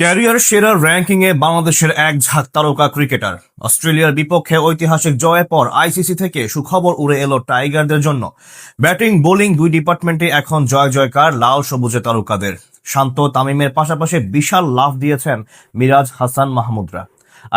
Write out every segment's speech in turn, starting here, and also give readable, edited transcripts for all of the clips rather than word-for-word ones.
Career সেরা র্যাঙ্কিংয়ে বাংলাদেশের এক ঝাঁক তারকা ক্রিকেটার। অস্ট্রেলিয়ার বিপক্ষে ঐতিহাসিক জয়ের পর আইসিসি থেকে সুখবর উড়ে এলো টাইগারদের জন্য। ব্যাটিং বোলিং দুই ডিপার্টমেন্টে এখন জয় জয়কার লাল সবুজে তারকাদের। শান্ত তামিমের পাশাপাশি বিশাল লাফ দিয়েছেন মিরাজ হাসান মাহমুদরা।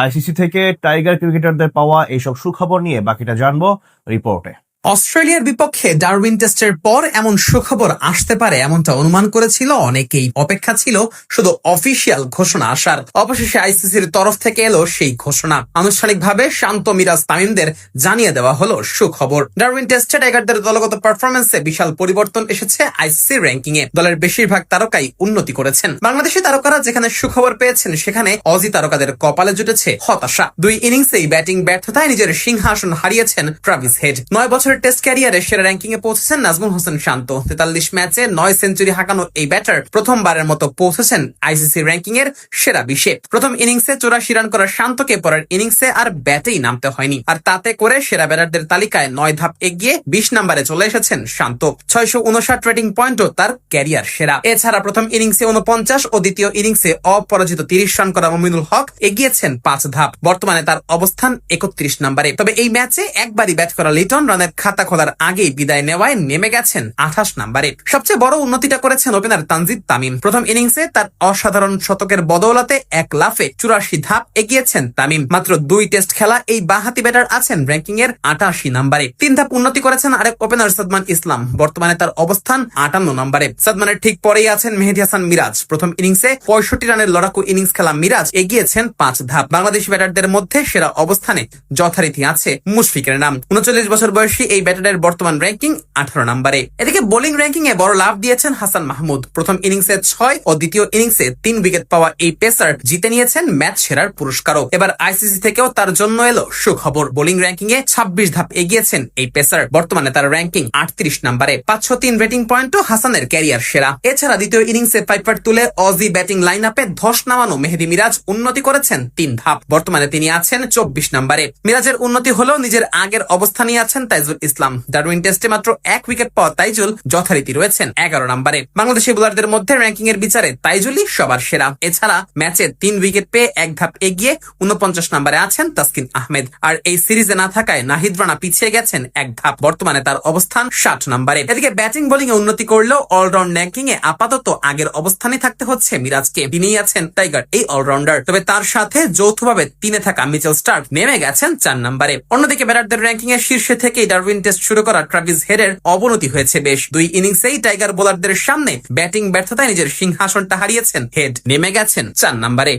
আইসিসি থেকে টাইগার ক্রিকেটারদের পাওয়া এইসব সুখবর নিয়ে বাকিটা জানবো রিপোর্টে। অস্ট্রেলিয়ার বিপক্ষে ডারউইন টেস্টের পর এমন সুখবর আসতে পারে এমনটা অনুমান করেছিল অনেকেই। অপেক্ষা ছিল শুধু অফিসিয়াল ঘোষণা আসার। অবশেষে আইসিসির তরফ থেকে এলো সেই ঘোষণা। আনুষ্ঠানিকভাবে শান্ত মিরাজ তামিমদের জানিয়ে দেওয়া হলো সুখবর। ডারউইন টেস্টে টাইগারদের দলগত পারফরমেন্সে বিশাল পরিবর্তন এসেছে আইসিসি র্যাঙ্কিং এ। দলের বেশিরভাগ তারকাই উন্নতি করেছেন। বাংলাদেশি তারকারা যেখানে সুখবর পেয়েছেন, সেখানে অজি তারকাদের কপালে জুটেছে হতাশা। দুই ইনিংসেই ব্যাটিং ব্যর্থতায় নিজের সিংহাসন হারিয়েছেন ট্রাভিস হেড। 9 বছরের টেস্ট ক্যারিয়ারে সেরা র্যাঙ্কিং এ পৌঁছেছেন নাজমুল হোসেন শান্ত। 43 ম্যাচে 9 সেঞ্চুরি হাঁকানো এই ব্যাটার প্রথমবারের মতো পৌঁছেছেন আইসিসি র্যাঙ্কিং এর সেরা 20-এ। প্রথম ইনিংসে 84 রান করা শান্তকে পরের ইনিংসে আর ব্যাটেই নামতে হয়নি, আর তাতে করে সেরা ব্যাটারদের তালিকায় 9 ধাপ এগিয়ে 20 নম্বরে চলে এসেছেন শান্ত। 659 রেটিং পয়েন্টও তার ক্যারিয়ার সেরা। এছাড়া প্রথম ইনিংসে 49 ও দ্বিতীয় ইনিংসে অপরাজিত 30 রান করা মুমিনুল হক এগিয়েছেন 5 ধাপ। বর্তমানে তার অবস্থান 31 নম্বরে। তবে এই ম্যাচে একবারই ব্যাট করা লিটন রানের খাতা খোলার আগেই বিদায় নেওয়ায় নেমে গেছেন 28 নম্বরে। সবচেয়ে বড় উন্নতিটা করেছেন ওপেনার তানজিদ তামিম। প্রথম ইনিংসে তার অসাধারণ শতকের বদৌলতে এক লাফে 84 ধাপ এগিয়েছেন তামিম। মাত্র 2 টেস্ট খেলা এই বাঁহাতি ব্যাটার আছেন র্যাঙ্কিং এর 88 নম্বরে। 3 ধাপ উন্নতি করেছেন আরেক ওপেনার সাদমান ইসলাম। বর্তমানে তার অবস্থান 58 নম্বরে। সাদমানের ঠিক পরেই আছেন মেহেদী হাসান মিরাজ। প্রথম ইনিংসে 65 রানের লড়াকু ইনিংস খেলা মিরাজ এগিয়েছেন 5 ধাপ। বাংলাদেশি ব্যাটারদের মধ্যে সেরা অবস্থানে যথারীতি আছে মুশফিকের নাম। 39 বছর বয়সী এই ব্যাটারের বর্তমান র্যাঙ্কিং 18 নম্বরে। এদিকে বোলিং র্যাঙ্কিং এ বড় লাভ দিয়েছেন হাসান মাহমুদ। প্রথম ইনিংসে 6 ও দ্বিতীয় ইনিংসে 3 উইকেট পাওয়া এই পেসার জিতে নিয়েছেন ম্যাচ সেরার পুরস্কারও। এবার আইসিসি থেকেও তার জন্য এলো সুখবর। বোলিং র্যাঙ্কিং এ 26 ধাপ এগিয়েছেন এই পেসার। বর্তমানে তার র্যাঙ্কিং 38 নম্বরে। 503 রেটিং পয়েন্টও হাসানের ক্যারিয়ার সেরা। এছাড়া দ্বিতীয় ইনিংসে 5 উইকেট তুলে অজি ব্যাটিং লাইন আপে ধস নামানো মেহেদী মিরাজ উন্নতি করেছেন 3 ধাপ। বর্তমানে তিনি আছেন 24 নম্বরে। মিরাজের উন্নতি হলেও নিজের আগের অবস্থানেই আছেন তাইজুল ইসলাম। ডারউইন টেস্টে মাত্র 1 উইকেট পাওয়া তাইজুল যথারীতি রয়েছেন 11 নম্বরে। বাংলাদেশি বোলারদের মধ্যে র্যাঙ্কিং এর বিচারে তাইজুলই সবার সেরা। এছাড়া ম্যাচে 3 উইকেট পেয়ে 1 ধাপ এগিয়ে 49 নম্বরে আছেন তাসকিন আহমেদ। আর এই সিরিজে না থাকায় নাহিদ রানা পিছিয়ে গেছেন 1 ধাপ। বর্তমানে তার অবস্থান 60 নম্বরে। এদিকে ব্যাটিং বোলিং এ উন্নতি করলেও অলরাউন্ড র্যাঙ্কিং এ আপাতত আগের অবস্থানে থাকতে হচ্ছে মিরাজকে। তিনিই আছেন টাইগার এই অলরাউন্ডার। তবে তার সাথে যৌথভাবে 3-এ থাকা মিচেল স্টার্ক নেমে গেছেন 4 নম্বরে। অন্যদিকে ব্যাটারদের র্যাঙ্কিং এর শীর্ষে থেকেই ডারউইন টেস্ট শুরু করা ট্রাভিস হেডের অবনতি হয়েছে বেশ। 2 ইনিংসেই টাইগার বোলারদের সামনে ব্যাটিং ব্যর্থতায় নিজের সিংহাসনটা হারিয়েছেন হেড। নেমে গেছেন 4 নম্বরে।